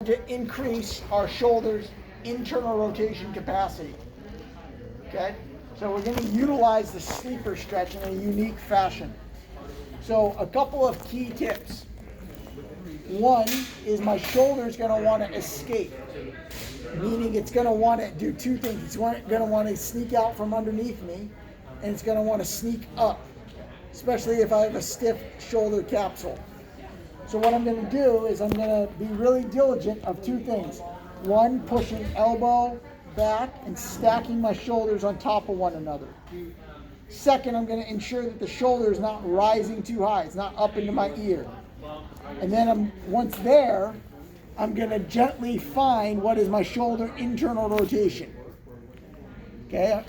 to increase our shoulders' internal rotation capacity. Okay? So we're going to utilize the sleeper stretch in a unique fashion. So a couple of key tips. One is my shoulder is going to want to escape, meaning it's going to want to do two things. It's going to want to sneak out from underneath me, and it's going to want to sneak up, especially if I have a stiff shoulder capsule. So what I'm going to do is I'm going to be really diligent of two things. One, pushing elbow back and stacking my shoulders on top of one another. Second, I'm going to ensure that the shoulder is not rising too high. It's not up into my ear. And then once there, I'm going to gently find what is my shoulder internal rotation. Okay?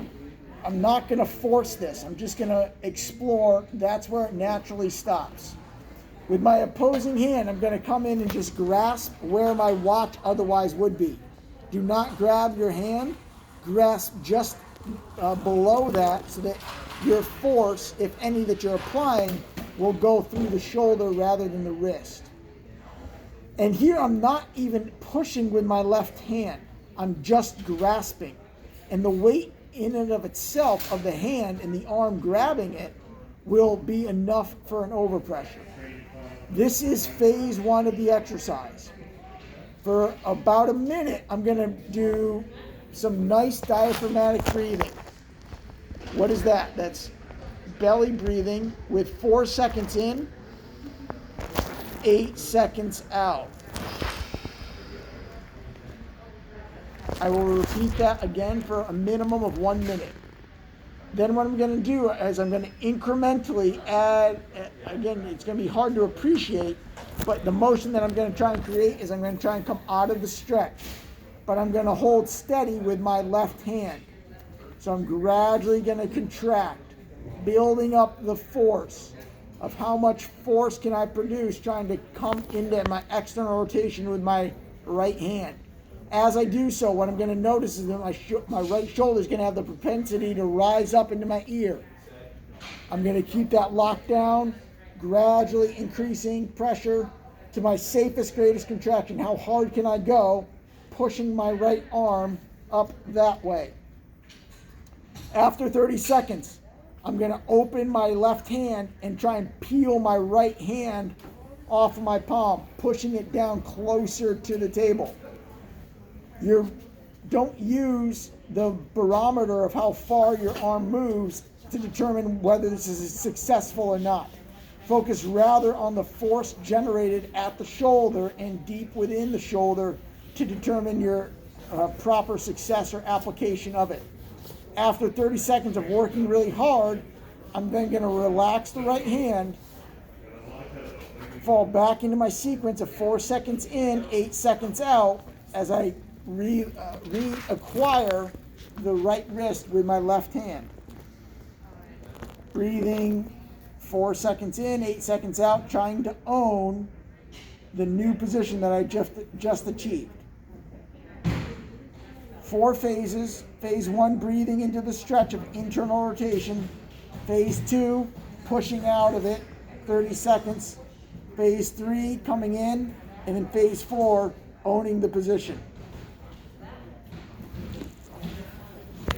I'm not going to force this. I'm just going to explore. That's where it naturally stops. With my opposing hand, I'm going to come in and just grasp where my watch otherwise would be. Do not grab your hand. Grasp just below that so that your force, if any that you're applying, will go through the shoulder rather than the wrist. And here I'm not even pushing with my left hand. I'm just grasping. And the weight in and of itself of the hand and the arm grabbing it will be enough for an overpressure. This is phase one of the exercise. For about a minute, I'm going to do some nice diaphragmatic breathing. What is that? That's belly breathing with 4 seconds in, 8 seconds out. I will repeat that again for a minimum of 1 minute. Then what I'm going to do is I'm going to incrementally add, again, it's going to be hard to appreciate, but the motion that I'm going to try and create is I'm going to try and come out of the stretch. But I'm going to hold steady with my left hand. So I'm gradually going to contract, building up the force of how much force can I produce trying to come into my external rotation with my right hand. As I do so, what I'm going to notice is that my right shoulder is going to have the propensity to rise up into my ear. I'm going to keep that locked down, gradually increasing pressure to my safest, greatest contraction. How hard can I go? Pushing my right arm up that way. After 30 seconds, I'm going to open my left hand and try and peel my right hand off of my palm, pushing it down closer to the table. Don't use the barometer of how far your arm moves to determine whether this is successful or not. Focus rather on the force generated at the shoulder and deep within the shoulder to determine your proper success or application of it. After 30 seconds of working really hard, I'm then going to relax the right hand, fall back into my sequence of 4 seconds in, 8 seconds out, as I reacquire the right wrist with my left hand. Breathing 4 seconds in, 8 seconds out, trying to own the new position that I just achieved. 4 phases. Phase 1, breathing into the stretch of internal rotation. Phase 2, pushing out of it, 30 seconds. Phase 3, coming in. And then phase 4, owning the position.